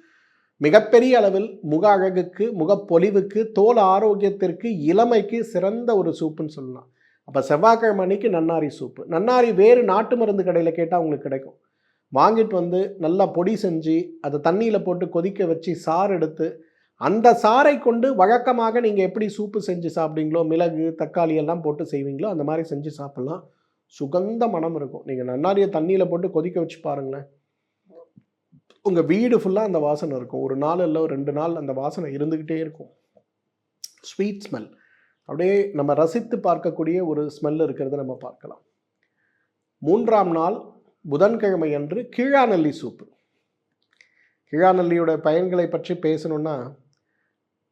மிகப்பெரிய அளவில் முக அழகுக்கு, முகப்பொலிவுக்கு, தோல் ஆரோக்கியத்திற்கு, இளமைக்கு சிறந்த ஒரு சூப்புன்னு சொல்லலாம். அப்போ செவ்வாய்க்கிழமை அன்னைக்கு நன்னாரி சூப்பு. நன்னாரி வேறு நாட்டு மருந்து கடையில் கேட்டால் உங்களுக்கு கிடைக்கும். வாங்கிட்டு வந்து நல்லா பொடி செஞ்சு அதை தண்ணியில் போட்டு கொதிக்க வச்சு சாறு எடுத்து அந்த சாறை கொண்டு வழக்கமாக நீங்கள் எப்படி சூப்பு செஞ்சு சாப்பிடுவீங்களோ, மிளகு தக்காளி எல்லாம் போட்டு செய்வீங்களோ அந்த மாதிரி செஞ்சு சாப்பிட்லாம். சுகந்த மனம் இருக்கும். நீங்கள் நன்னாரியை தண்ணியில் போட்டு கொதிக்க வச்சு பாருங்களேன், உங்கள் வீடு ஃபுல்லாக அந்த வாசனை இருக்கும். ஒரு நாள் இல்லை 2 நாள் அந்த வாசனை இருந்துக்கிட்டே இருக்கும். ஸ்வீட் ஸ்மெல், அப்படியே நம்ம ரசித்து பார்க்கக்கூடிய ஒரு ஸ்மெல் இருக்கிறத நம்ம பார்க்கலாம். 3ஆம் நாள் புதன்கிழமை அன்று கீழாநெல்லி சூப்பு. கீழாநெல்லியோட பயன்களை பற்றி பேசணுன்னா,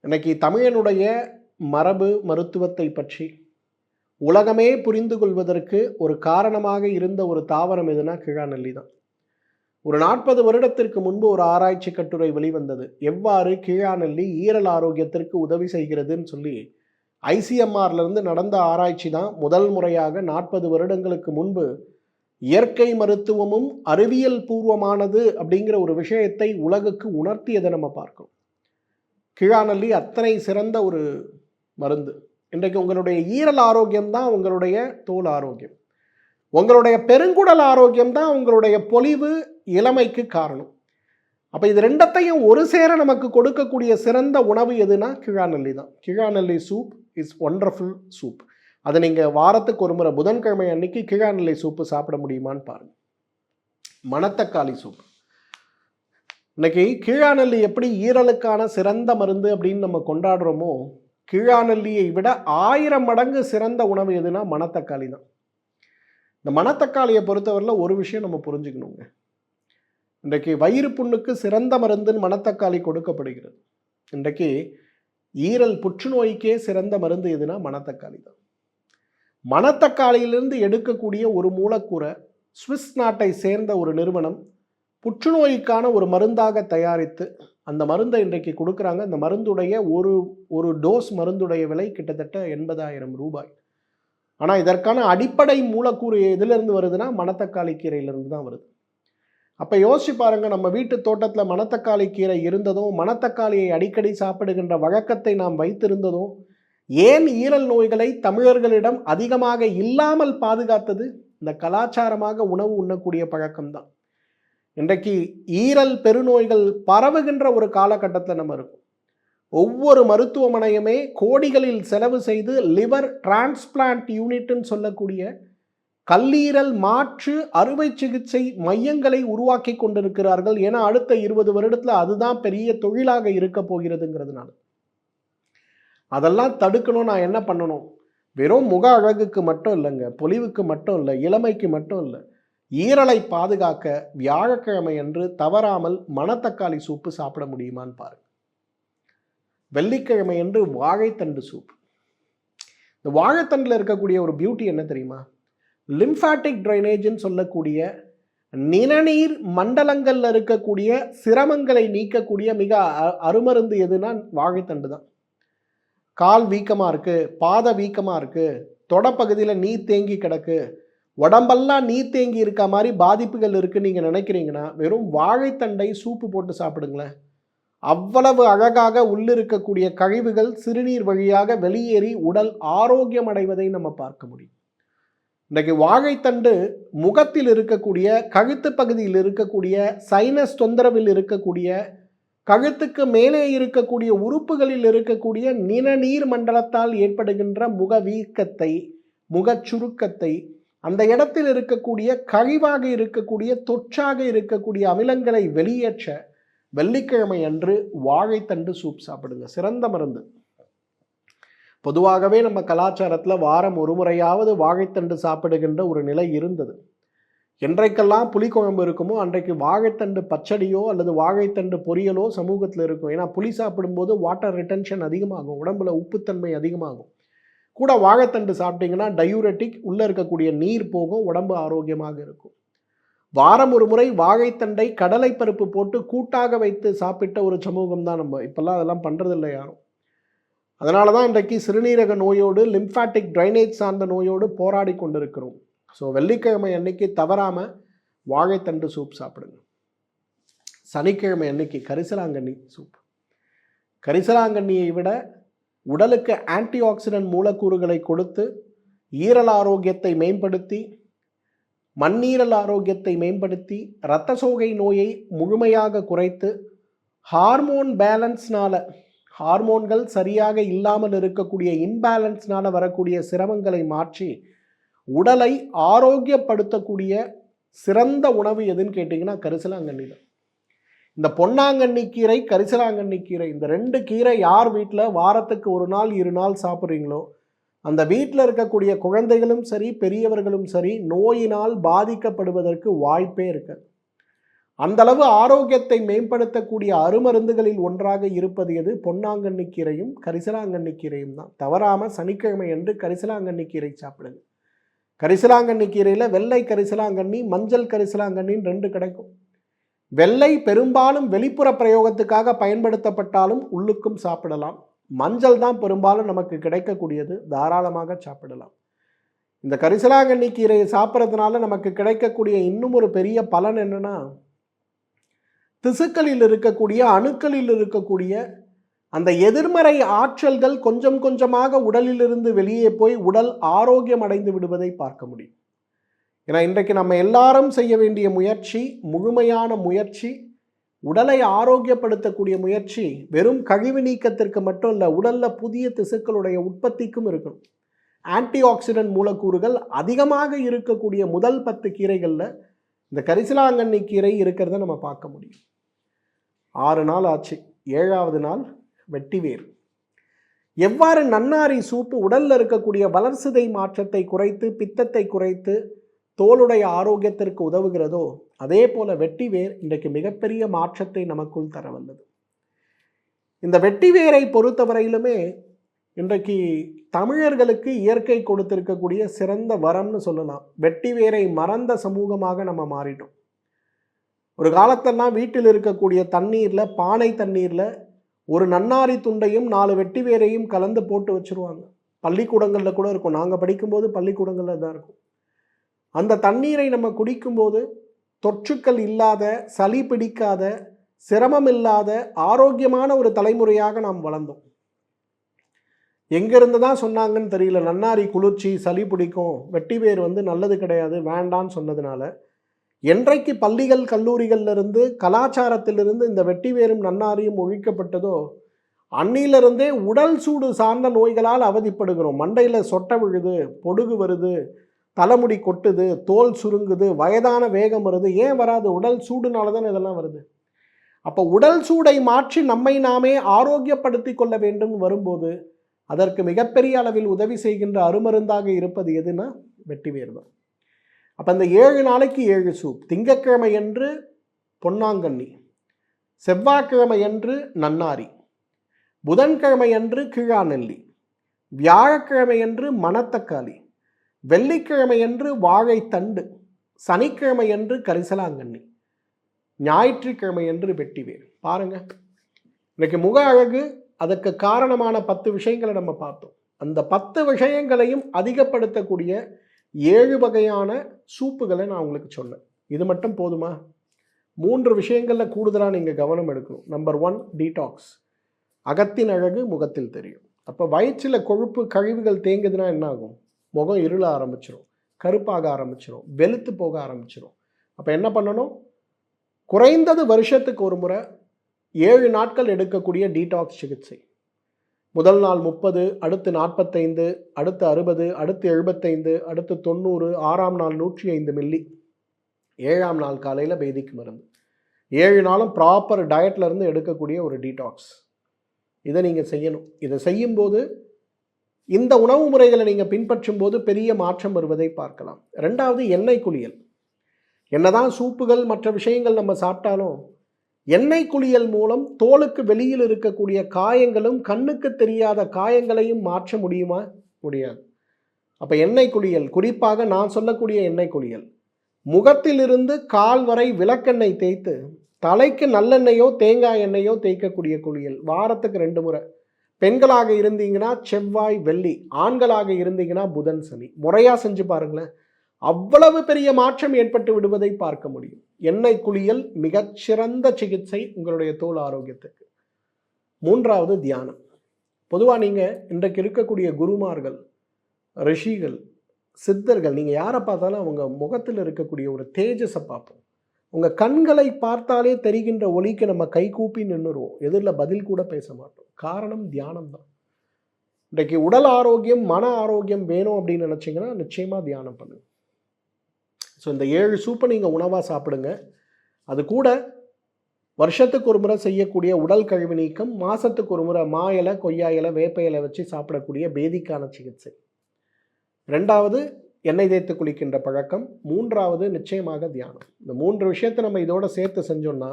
இன்னைக்கு தமிழனுடைய மரபு மருத்துவத்தை பற்றி உலகமே புரிந்து கொள்வதற்கு ஒரு காரணமாக இருந்த ஒரு தாவரம் எதுனா கீழாநெல்லி தான். ஒரு 40 வருடத்திற்கு முன்பு ஒரு ஆராய்ச்சி கட்டுரை வெளிவந்தது. எவ்வாறு கீழாநெல்லி ஈரல் ஆரோக்கியத்திற்கு உதவி செய்கிறதுன்னு சொல்லி ஐசிஎம்ஆர்லேருந்து நடந்த ஆராய்ச்சி தான் முதல் முறையாக 40 வருடங்களுக்கு முன்பு இயற்கை மருத்துவமும் அறிவியல் பூர்வமானது அப்படிங்கிற ஒரு விஷயத்தை உலகுக்கு உணர்த்தியதை நம்ம பார்க்கிறோம். கீழாநெல்லி அத்தனை சிறந்த ஒரு மருந்து. இன்றைக்கு உங்களுடைய ஈரல் ஆரோக்கியம் தான் உங்களுடைய தோல் ஆரோக்கியம், உங்களுடைய பெருங்குடல் ஆரோக்கியம் தான் உங்களுடைய பொலிவு இளமைக்கு காரணம். அப்போ இது ரெண்டத்தையும் ஒரு சேர நமக்கு கொடுக்கக்கூடிய சிறந்த உணவு எதுனா கீழாநெல்லி தான். கீழாநெல்லி சூப் இஸ் ஒண்டர்ஃபுல் சூப். அதை நீங்கள் வாரத்துக்கு ஒரு முறை புதன்கிழமை அன்னைக்கு கீழாநெல்லி சூப்பு சாப்பிட முடியுமான்னு பாருங்கள். மணத்தக்காளி சூப். இன்னைக்கு கீழாநெல்லி எப்படி ஈரலுக்கான சிறந்த மருந்து அப்படின்னு நம்ம கொண்டாடுறோமோ, கீழாநெல்லியை விட 1000 மடங்கு சிறந்த உணவு எதுனா மணத்தக்காளி தான். இந்த மணத்தக்காளியை பொறுத்தவரையில் ஒரு விஷயம் நம்ம புரிஞ்சுக்கணுங்க. இன்றைக்கு வயிறு புண்ணுக்கு சிறந்த மருந்துன்னு மணத்தக்காளி கொடுக்கப்படுகிறது. இன்றைக்கு ஈரல் புற்றுநோய்க்கே சிறந்த மருந்து எதுனா மணத்தக்காளி தான். மணத்தக்காளியிலிருந்து எடுக்கக்கூடிய ஒரு மூலக்கூறை சுவிஸ் நாட்டை சேர்ந்த ஒரு நிறுவனம் புற்றுநோய்க்கான ஒரு மருந்தாக தயாரித்து அந்த மருந்தை இன்றைக்கு கொடுக்குறாங்க. அந்த மருந்துடைய ஒரு டோஸ் மருந்துடைய விலை கிட்டத்தட்ட 80,000 ரூபாய். ஆனால் இதற்கான அடிப்படை மூலக்கூறு எதிலிருந்து வருதுன்னா மணத்தக்காளி கீரையிலிருந்து தான் வருது. அப்போ யோசிச்சு பாருங்க, நம்ம வீட்டு தோட்டத்தில் மணத்தக்காளி கீரை இருந்ததும், மணத்தக்காளியை அடிக்கடி சாப்பிடுகின்ற வழக்கத்தை நாம் வைத்திருந்ததும் ஏன் ஈரல் நோய்களை தமிழர்களிடம் அதிகமாக இல்லாமல் பாதுகாத்தது? இந்த கலாச்சாரமாக உணவு உண்ணக்கூடிய பழக்கம்தான். இன்றைக்கு ஈரல் பெருநோய்கள் பரவுகின்ற ஒரு காலகட்டத்தில் நம்ம இருக்கும். ஒவ்வொரு மருத்துவமனையுமே கோடிகளில் செலவு செய்து லிவர் டிரான்ஸ்பிளான்ட் யூனிட்னு சொல்லக்கூடிய கல்லீரல் மாற்று அறுவை சிகிச்சை மையங்களை உருவாக்கி கொண்டிருக்கிறார்கள். ஏன்னா அடுத்த 20 வருடத்தில் அதுதான் பெரிய தொழிலாக இருக்க போகிறதுங்கிறதுனால. அதெல்லாம் தடுக்கணும். நான் என்ன பண்ணணும்? வெறும் முக அழகுக்கு மட்டும் இல்லைங்க, பொலிவுக்கு மட்டும் இல்லை, இளமைக்கு மட்டும் இல்லை, ஈரலை பாதுகாக்க வியாழக்கிழமை அன்று தவறாமல் மணத்தக்காளி சூப்பு சாப்பிட முடியுமான்னு பாருங்க. வெள்ளிக்கிழமை அன்று வாழைத்தண்டு சூப். இந்த வாழைத்தண்டில் இருக்கக்கூடிய ஒரு பியூட்டி என்ன தெரியுமா? லிம்ஃபாட்டிக் ட்ரைனேஜ்னு சொல்லக்கூடிய நிணநீர் மண்டலங்களில் இருக்கக்கூடிய சிரமங்களை நீக்கக்கூடிய மிக அருமருந்து எதுனா வாழைத்தண்டு தான். கால் வீக்கமாக இருக்குது, பாத வீக்கமாக இருக்குது, தொடப்பகுதியில் நீர் தேங்கி கிடக்கு, உடம்பெல்லாம் நீர் தேங்கி இருக்க மாதிரி பாதிப்புகள் இருக்குன்னு நீங்கள் நினைக்கிறீங்கன்னா வெறும் வாழைத்தண்டை சூப்பு போட்டு சாப்பிடுங்களேன். அவ்வளவு அழகாக உள்ளிருக்கக்கூடிய கழிவுகள் சிறுநீர் வழியாக வெளியேறி உடல் ஆரோக்கியம் அடைவதை நம்ம பார்க்க முடியும். இன்றைக்கு வாழைத்தண்டு முகத்தில் இருக்கக்கூடிய, கழுத்து பகுதியில் இருக்கக்கூடிய, சைனஸ் தொந்தரவில் இருக்கக்கூடிய, கழுத்துக்கு மேலே இருக்கக்கூடிய உறுப்புகளில் இருக்கக்கூடிய நிணநீர் மண்டலத்தால் ஏற்படுகின்ற முக வீக்கத்தை, முகச் சுருக்கத்தை, அந்த இடத்தில் இருக்கக்கூடிய கழிவாக இருக்கக்கூடிய, தொற்றாக இருக்கக்கூடிய அமிலங்களை வெளியேற்ற வெள்ளிக்கிழமை அன்று வாழைத்தண்டு சூப் சாப்பிடுங்க. சிறந்த மருந்து. பொதுவாகவே நம்ம கலாச்சாரத்தில் வாரம் ஒரு முறையாவது வாழைத்தண்டு சாப்பிடுகின்ற ஒரு நிலை இருந்தது. என்றைக்கெல்லாம் புளிக்குழம்பு இருக்குமோ அன்றைக்கு வாழைத்தண்டு பச்சடியோ அல்லது வாழைத்தண்டு பொரியலோ சமூகத்தில் இருக்கும். ஏன்னா புளி சாப்பிடும்போது வாட்டர் ரிட்டன்ஷன் அதிகமாகும், உடம்புல உப்புத்தன்மை அதிகமாகும். கூட வாழைத்தண்டு சாப்பிட்டீங்கன்னா டயூரெட்டிக், உள்ளே இருக்கக்கூடிய நீர் போகும், உடம்பு ஆரோக்கியமாக இருக்கும். வாரம் ஒரு முறை வாழைத்தண்டை கடலை பருப்பு போட்டு கூட்டாக வைத்து சாப்பிட்ட ஒரு சமூகம் தான் நம்ம. இப்போல்லாம் அதெல்லாம் பண்ணுறதில்லை யாரும். அதனால தான் இன்றைக்கு சிறுநீரக நோயோடு, லிம்ஃபாட்டிக் ட்ரைனேஜ் சார்ந்த நோயோடு போராடி கொண்டிருக்கிறோம். ஸோ வெள்ளிக்கிழமை அன்னைக்கு தவறாமல் வாழைத்தண்டு சூப் சாப்பிடுங்க. சனிக்கிழமை அன்னைக்கு கரிசலாங்கண்ணி சூப். கரிசலாங்கண்ணியை விட உடலுக்கு ஆன்டி ஆக்சிடென்ட் மூலக்கூறுகளை கொடுத்து ஈரல் ஆரோக்கியத்தை மேம்படுத்தி, மண்ணீரல் ஆரோக்கியத்தை மேம்படுத்தி, இரத்த சோகை நோயை முழுமையாக குறைத்து, ஹார்மோன் பேலன்ஸ்னால ஹார்மோன்கள் சரியாக இல்லாமல் இருக்கக்கூடிய இம்பேலன்ஸ்னால வரக்கூடிய சிரமங்களை மாற்றி உடலை ஆரோக்கியப்படுத்தக்கூடிய சிறந்த உணவு எதுன்னு கேட்டிங்கன்னா கரிசலாங்கண்ணி தான். இந்த பொன்னாங்கண்ணி கீரை, கரிசலாங்கண்ணி கீரை, இந்த 2 கீரை யார் வீட்டில் வாரத்துக்கு 1 நாள் 2 நாள் சாப்பிட்றீங்களோ அந்த வீட்டில் இருக்கக்கூடிய குழந்தைகளும் சரி பெரியவர்களும் சரி நோயினால் பாதிக்கப்படுவதற்கு வாய்ப்பே இருக்காது. அந்தளவு ஆரோக்கியத்தை மேம்படுத்தக்கூடிய அருமருந்துகளில் ஒன்றாக இருப்பது எது? பொன்னாங்கண்ணி கீரையும் கரிசலாங்கண்ணி கீரையும் தான். தவறாமல் சனிக்கிழமை என்று கரிசலாங்கண்ணி கீரை சாப்பிடுங்க. கரிசலாங்கண்ணி கீரையில் வெள்ளை கரிசலாங்கண்ணி, மஞ்சள் கரிசலாங்கண்ணின்னு 2 கிடைக்கும். வெள்ளை பெரும்பாலும் வெளிப்புற பிரயோகத்துக்காக பயன்படுத்தப்பட்டாலும் உள்ளுக்கும் சாப்பிடலாம். மஞ்சள் தான் பெரும்பாலும் நமக்கு கிடைக்கக்கூடியது, தாராளமாக சாப்பிடலாம். இந்த கரிசலாங்கண்ணி கீரையை சாப்பிட்றதுனால நமக்கு கிடைக்கக்கூடிய இன்னும் ஒரு பெரிய பலன் என்னன்னா, திசுக்களில் இருக்கக்கூடிய அணுக்களில் இருக்கக்கூடிய அந்த எதிர்மறை ஆற்றல்கள் கொஞ்சம் கொஞ்சமாக உடலிலிருந்து வெளியே போய் உடல் ஆரோக்கியம் அடைந்து விடுவதை பார்க்க முடியும். ஏன்னா இன்றைக்கு நம்ம எல்லாரும் செய்ய வேண்டிய முயற்சி, முழுமையான முயற்சி, உடலை ஆரோக்கியப்படுத்தக்கூடிய முயற்சி வெறும் கழிவு நீக்கத்திற்கு மட்டும் இல்லை, உடலில் புதிய திசுக்களுடைய உற்பத்திக்கும் இருக்கணும். ஆன்டி ஆக்சிடென்ட் மூலக்கூறுகள் அதிகமாக இருக்கக்கூடிய முதல் 10 கீரைகளில் இந்த கரிசலாங்கண்ணி கீரை இருக்கிறத நம்ம பார்க்க முடியும். 6 நாள் ஆச்சு, 7வது நாள் வெட்டிவேர். எவ்வாறு நன்னாரி சூப்பு உடலில் இருக்கக்கூடிய வளர்சிதை மாற்றத்தை குறைத்து பித்தத்தை குறைத்து தோலுடைய ஆரோக்கியத்திற்கு உதவுகிறதோ அதே போல வெட்டிவேர் இன்றைக்கு மிகப்பெரிய மாற்றத்தை நமக்குள் தர வல்லது. இந்த வெட்டிவேரை பொறுத்தவரையிலுமே இன்றைக்கு தமிழர்களுக்கு இயற்கை கொடுத்திருக்கக்கூடிய சிறந்த வரம்னு சொல்லலாம். வெட்டிவேரை மறந்த சமூகமாக நம்ம மாறிட்டோம். ஒரு காலத்தெல்லாம் வீட்டில் இருக்கக்கூடிய தண்ணீரில், பானை தண்ணீரில் ஒரு நன்னாரி துண்டையும் 4 வெட்டிவேரையும் கலந்து போட்டு வச்சுருவாங்க. பள்ளிக்கூடங்களில் கூட இருக்கும். நாங்கள் படிக்கும்போது பள்ளிக்கூடங்களில் தான் இருக்கும். அந்த தண்ணீரை நம்ம குடிக்கும்போது தொற்றுக்கள் இல்லாத, சளி பிடிக்காத, சிரமம் இல்லாத ஆரோக்கியமான ஒரு தலைமுறையாக நாம் வளர்ந்தோம். எங்கேருந்து தான் சொன்னாங்கன்னு தெரியல, நன்னாரி குளிர்ச்சி, சளி பிடிக்கும், வெட்டிவேர் நல்லது கிடையாது, வேண்டான்னு சொன்னதுனால என்றைக்கு பள்ளிகள் கல்லூரிகளிலிருந்து கலாச்சாரத்திலிருந்து இந்த வெட்டிவேரும் நன்னாரியும் ஒழிக்கப்பட்டதோ அன்னிலிருந்தே உடல் சூடு சார்ந்த நோய்களால் அவதிப்படுகிறோம். மண்டையில் சொட்டை விழுது, பொடுகு வருது, தலைமுடி கொட்டுது, தோல் சுருங்குது, வயதான வேகம் வருது. ஏன் வராது? உடல் சூடுனால தான் இதெல்லாம் வருது. அப்போ உடல் சூடை மாற்றி நம்மை நாமே ஆரோக்கியப்படுத்தி கொள்ள வேண்டும் வரும்போது அதற்கு மிகப்பெரிய அளவில் உதவி செய்கின்ற அருமருந்தாக இருப்பது எதுனா வெட்டிவேர் தான். அப்போ இந்த 7 நாளைக்கு 7 சூப். திங்கட்கிழமை என்று பொன்னாங்கண்ணி, செவ்வாய்க்கிழமை என்று நன்னாரி, புதன்கிழமை என்று கீழாநெல்லி, வியாழக்கிழமை என்று மணத்தக்காளி, வெள்ளிக்கிழமை என்று வாழைத்தண்டு, சனிக்கிழமை என்று கரிசலாங்கண்ணி, ஞாயிற்றுக்கிழமை என்று வெட்டிவேர். பாருங்க, இன்னைக்கு முக அழகு, அதற்கு காரணமான 10 விஷயங்களை நம்ம பார்த்தோம். அந்த 10 விஷயங்களையும் அதிகப்படுத்தக்கூடிய 7 வகையான சூப்புகளை நான் உங்களுக்கு சொன்னேன். இது மட்டும் போதுமா? 3 விஷயங்களில் கூடுதலாக நீங்கள் கவனம் எடுக்கணும். Number 1 detox. அகத்தின் அழகு முகத்தில் தெரியும். அப்போ வயிற்றில் கொழுப்பு கழிவுகள் தேங்குதுன்னா என்ன ஆகும்? முகம் இருள ஆரம்பிச்சிடும், கருப்பாக ஆரம்பிச்சிடும், வெளுத்து போக ஆரம்பிச்சிடும். அப்போ என்ன பண்ணணும்? குறைந்தது வருஷத்துக்கு ஒரு முறை 7 நாட்கள் எடுக்கக்கூடிய டீடாக்ஸ் சிகிச்சை. முதல் நாள் 30, அடுத்து 45, அடுத்து 60, அடுத்து 75, அடுத்து 90, 6ஆம் நாள் 105 மில்லி, 7ஆம் நாள் காலையில் பேதிக்கு மருந்து. 7 நாளும் ப்ராப்பர் டயட்ல இருந்து எடுக்கக்கூடிய ஒரு டீடாக்ஸ். இதை நீங்கள் செய்யணும். இதை செய்யும்போது, இந்த உணவு முறைகளை நீங்கள் பின்பற்றும் போது பெரிய மாற்றம் வருவதை பார்க்கலாம். 2வது எண்ணெய் குளியல். என்னதான் சூப்புகள் மற்ற விஷயங்கள் நம்ம சாப்பிட்டாலும் எண்ணெய் குளியல் மூலம் தோலுக்கு வெளியில் இருக்கக்கூடிய காயங்களும் கண்ணுக்கு தெரியாத காயங்களையும் மாற்ற முடியுமா? முடியாது. அப்போ எண்ணெய் குளியல், குறிப்பாக நான் சொல்லக்கூடிய எண்ணெய் குளியல், முகத்திலிருந்து கால் வரை விளக்கெண்ணெய் தேய்த்து தலைக்கு நல்லெண்ணெயோ தேங்காய் எண்ணெயோ தேய்க்கக்கூடிய குளியல். வாரத்துக்கு 2 முறை. பெண்களாக இருந்தீங்கன்னா செவ்வாய் வெள்ளி, ஆண்களாக இருந்தீங்கன்னா புதன் சனி. முறையாக செஞ்சு பாருங்களேன், அவ்வளவு பெரிய மாற்றம் ஏற்பட்டு விடுவதை பார்க்க முடியும். எண்ணெய் குளியல் மிகச்சிறந்த சிகிச்சை உங்களுடைய தோல் ஆரோக்கியத்துக்கு. 3வது தியானம். பொதுவாக நீங்கள் இன்றைக்கு இருக்கக்கூடிய குருமார்கள், ரிஷிகள், சித்தர்கள், நீங்கள் யாரை பார்த்தாலும் அவங்க முகத்தில் இருக்கக்கூடிய ஒரு தேஜஸை பார்ப்போம். உங்கள் கண்களை பார்த்தாலே தெரிகின்ற ஒலிக்கு நம்ம கை கூப்பி நின்றுருவோம், எதிரில் பதில் கூட பேச மாட்டோம். காரணம் தியானம் தான். இன்றைக்கு உடல் ஆரோக்கியம் மன ஆரோக்கியம் வேணும் அப்படின்னு நினச்சிங்கன்னா நிச்சயமாக தியானம் பண்ணுங்க. ஸோ இந்த 7 சூப்பை நீங்கள் உணவாக சாப்பிடுங்க. அது கூட வருஷத்துக்கு ஒரு முறை செய்யக்கூடிய உடல் கழிவு நீக்கம், மாதத்துக்கு ஒரு முறை மா இலை, கொய்யா இலை, வேப்ப இலை வச்சு சாப்பிடக்கூடிய பேதிக்கான சிகிச்சை. 2வது எண்ணெய் தேய்த்து குளிக்கின்ற பழக்கம். 3வது நிச்சயமாக தியானம். இந்த 3 விஷயத்தை நம்ம இதோட சேர்த்து செஞ்சோம்னா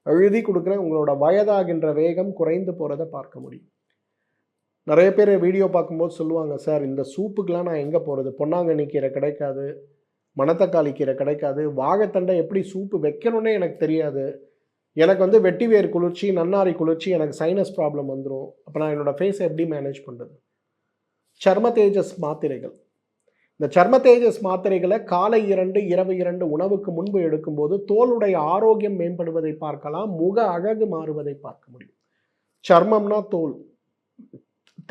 எழுதி கொடுக்குற உங்களோட வயதாகின்ற வேகம் குறைந்து போகிறத பார்க்க முடியும். நிறைய பேர் வீடியோ பார்க்கும்போது சொல்லுவாங்க, சார் இந்த சூப்புக்கெலாம் நான் எங்கே போகிறது, பொன்னாங்கண்ணி கீரை கிடைக்காது, மணத்தக்காளி கீரை கிடைக்காது, வாழைத்தண்டை எப்படி சூப்பு வைக்கணுன்னே எனக்கு தெரியாது, எனக்கு வெட்டிவேர் குளிர்ச்சி, நன்னாரி குளிர்ச்சி, எனக்கு சைனஸ் ப்ராப்ளம் வந்துடும், அப்போ நான் என்னோடய ஃபேஸை எப்படி மேனேஜ் பண்ணுறது? சர்ம தேஜஸ் மாத்திரைகள். இந்த சர்ம தேஜஸ் மாத்திரைகளை காலை 2 இரவு 2 உணவுக்கு முன்பு எடுக்கும்போது தோலுடைய ஆரோக்கியம் மேம்படுவதை பார்க்கலாம், முக அழகு மாறுவதை பார்க்க முடியும். சர்மம்னா தோல்,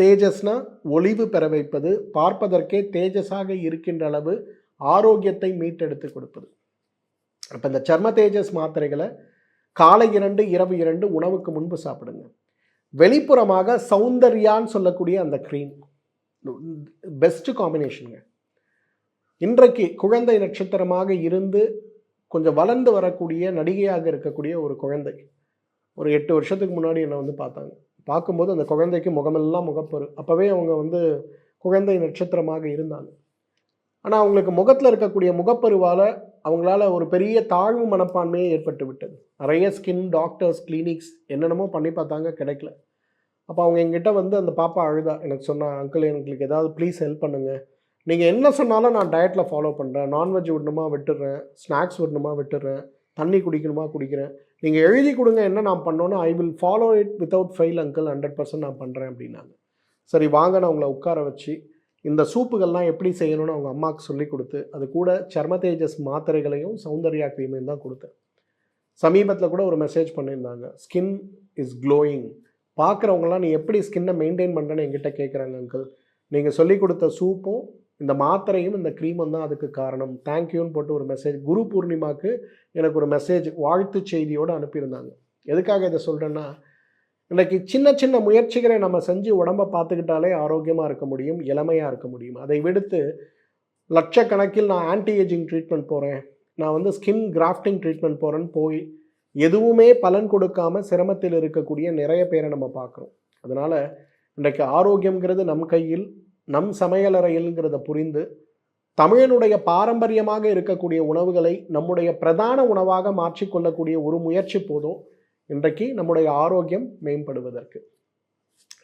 தேஜஸ்னா ஒளிவு பெற வைப்பது, பார்ப்பதற்கே தேஜஸாக இருக்கின்ற அளவு ஆரோக்கியத்தை மீட்டெடுத்து கொடுப்பது. அப்போ இந்த சர்ம தேஜஸ் மாத்திரைகளை காலை 2 இரவு 2 உணவுக்கு முன்பு சாப்பிடுங்க. வெளிப்புறமாக சௌந்தர்யான்னு சொல்லக்கூடிய அந்த க்ரீம் பெஸ்ட் காம்பினேஷனுங்க. இன்றைக்கு குழந்தை நட்சத்திரமாக இருந்து கொஞ்சம் வளர்ந்து வரக்கூடிய நடிகையாக இருக்கக்கூடிய ஒரு குழந்தை ஒரு 8 வருஷத்துக்கு முன்னாடி என்னை பார்த்தாங்க. பார்க்கும்போது அந்த குழந்தைக்கு முகமெல்லாம் முகப்பரு. அப்போவே அவங்க குழந்தை நட்சத்திரமாக இருந்தாங்க. ஆனால் அவங்களுக்கு முகத்தில் இருக்கக்கூடிய முகப்பருவால் அவங்களால ஒரு பெரிய தாழ்வு மனப்பான்மையே ஏற்பட்டு விட்டது. நிறைய ஸ்கின் டாக்டர்ஸ், கிளினிக்ஸ் என்னென்னமோ பண்ணி பார்த்தாங்க, கிடைக்கல. அப்போ அவங்க எங்கிட்ட அந்த பாப்பா அழுதா எனக்கு சொன்னா, அங்கிள் எங்களுக்கு ஏதாவது ப்ளீஸ் ஹெல்ப் பண்ணுங்கள், நீங்கள் என்ன சொன்னாலும் நான் டயட்டில் ஃபாலோ பண்ணுறேன், நான்வெஜ் விடணுமா விட்டுடுறேன், ஸ்நாக்ஸ் விடணுமா விட்டுடுறேன், தண்ணி குடிக்கணுமா குடிக்கிறேன், நீங்கள் எழுதி கொடுங்க என்ன நான் பண்ணோன்னு, I will follow it without fail uncle, 100% நான் பண்ணுறேன் அப்படின்னாங்க. சரி வாங்க, நான் உங்களை உட்கார வச்சு இந்த சூப்புகள்லாம் எப்படி செய்யணும்னு அவங்க அம்மாவுக்கு சொல்லி கொடுத்து, அது கூட சர்ம தேஜஸ் மாத்திரைகளையும் சௌந்தர்யா க்ரீமையும் தான் கொடுத்தேன். சமீபத்தில் கூட ஒரு மெசேஜ் பண்ணியிருந்தாங்க, ஸ்கின் இஸ் க்ளோயிங். பார்க்குறவங்களாம் நீ எப்படி ஸ்கின்னை மெயின்டைன் பண்ணுறேன்னு என்கிட்ட கேட்குறாங்க அங்கிள், நீங்கள் சொல்லி கொடுத்த சூப்பும் இந்த மாத்திரையும் இந்த க்ரீமும் தான் அதுக்கு காரணம், தேங்க்யூன்னு போட்டு ஒரு மெசேஜ் குரு பூர்ணிமாவுக்கு எனக்கு ஒரு மெசேஜ் வாழ்த்து செய்தியோடு அனுப்பியிருந்தாங்க. எதுக்காக இதை சொல்கிறேன்னா, இன்றைக்கி சின்ன சின்ன முயற்சிகளை நம்ம செஞ்சு உடம்பை பார்த்துக்கிட்டாலே ஆரோக்கியமாக இருக்க முடியும், இளமையாக இருக்க முடியும். அதை விடுத்து லட்சக்கணக்கில் நான் ஆன்டி ஏஜிங் ட்ரீட்மெண்ட் போகிறேன், நான் ஸ்கின் கிராஃப்டிங் ட்ரீட்மெண்ட் போகிறேன்னு போய் எதுவுமே பலன் கொடுக்காமல் சிரமத்தில் இருக்கக்கூடிய நிறைய பேரை நம்ம பார்க்குறோம். அதனால் இன்றைக்கு ஆரோக்கியங்கிறது நம் கையில், நம் சமையலறையில்ங்கிறத புரிந்து தமிழனுடைய பாரம்பரியமாக இருக்கக்கூடிய உணவுகளை நம்முடைய பிரதான உணவாக மாற்றிக்கொள்ளக்கூடிய ஒரு முயற்சி போதும் இன்றைக்கு நம்முடைய ஆரோக்கியம் மேம்படுவதற்கு.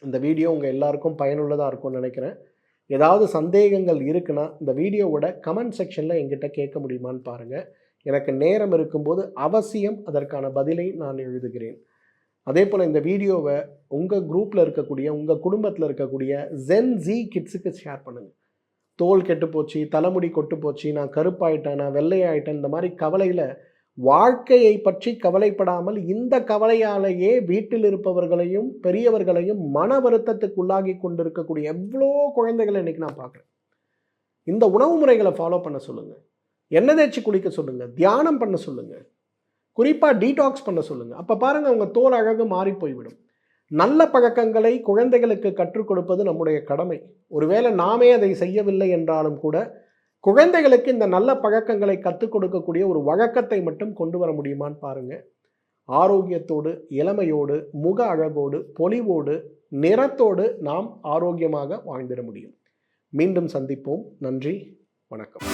இந்த வீடியோ உங்கள் எல்லாருக்கும் பயனுள்ளதாக இருக்கும்னு நினைக்கிறேன். ஏதாவது சந்தேகங்கள் இருக்குன்னா இந்த வீடியோவோட கமெண்ட் செக்ஷனில் எங்கிட்ட கேட்க முடியுமான்னு பாருங்கள். எனக்கு நேரம் இருக்கும்போது அவசியம் அதற்கான பதிலை நான் எழுதுகிறேன். அதே போல் இந்த வீடியோவை உங்கள் குரூப்பில் இருக்கக்கூடிய, உங்கள் குடும்பத்தில் இருக்கக்கூடிய ஜென் ஜி கிட்ஸுக்கு ஷேர் பண்ணுங்கள். தோல் கெட்டு போச்சு, தலைமுடி கொட்டு போச்சு, நான் கருப்பாயிட்டேன், நான் வெள்ளையாயிட்டேன், இந்த மாதிரி கவலையில் வாழ்க்கையை பற்றி கவலைப்படாமல் இந்த கவலையாலேயே வீட்டில் இருப்பவர்களையும் பெரியவர்களையும் மன வருத்தத்துக்கு உள்ளாகி கொண்டிருக்கக்கூடிய எவ்வளோ குழந்தைகளை இன்றைக்கி நான் பார்க்குறேன். இந்த உணவு முறைகளை ஃபாலோ பண்ண சொல்லுங்கள், எண்ணெய் தேய்ச்சி குளிக்க சொல்லுங்கள், தியானம் பண்ண சொல்லுங்கள், குறிப்பாக டீடாக்ஸ் பண்ண சொல்லுங்கள். அப்போ பாருங்கள் அவங்க தோல் அழகு மாறி போய்விடும். நல்ல பழக்கங்களை குழந்தைகளுக்கு கற்றுக் கொடுப்பது நம்முடைய கடமை. ஒருவேளை நாமே அதை செய்யவில்லை என்றாலும் கூட குழந்தைகளுக்கு இந்த நல்ல பழக்கங்களை கற்றுக் கொடுக்கக்கூடிய ஒரு வழக்கத்தை மட்டும் கொண்டு வர முடியுமான்னு பாருங்கள். ஆரோக்கியத்தோடு, இளமையோடு, முக அழகோடு, பொலிவோடு, நிறத்தோடு நாம் ஆரோக்கியமாக வாழ்ந்திட முடியும். மீண்டும் சந்திப்போம். நன்றி, வணக்கம்.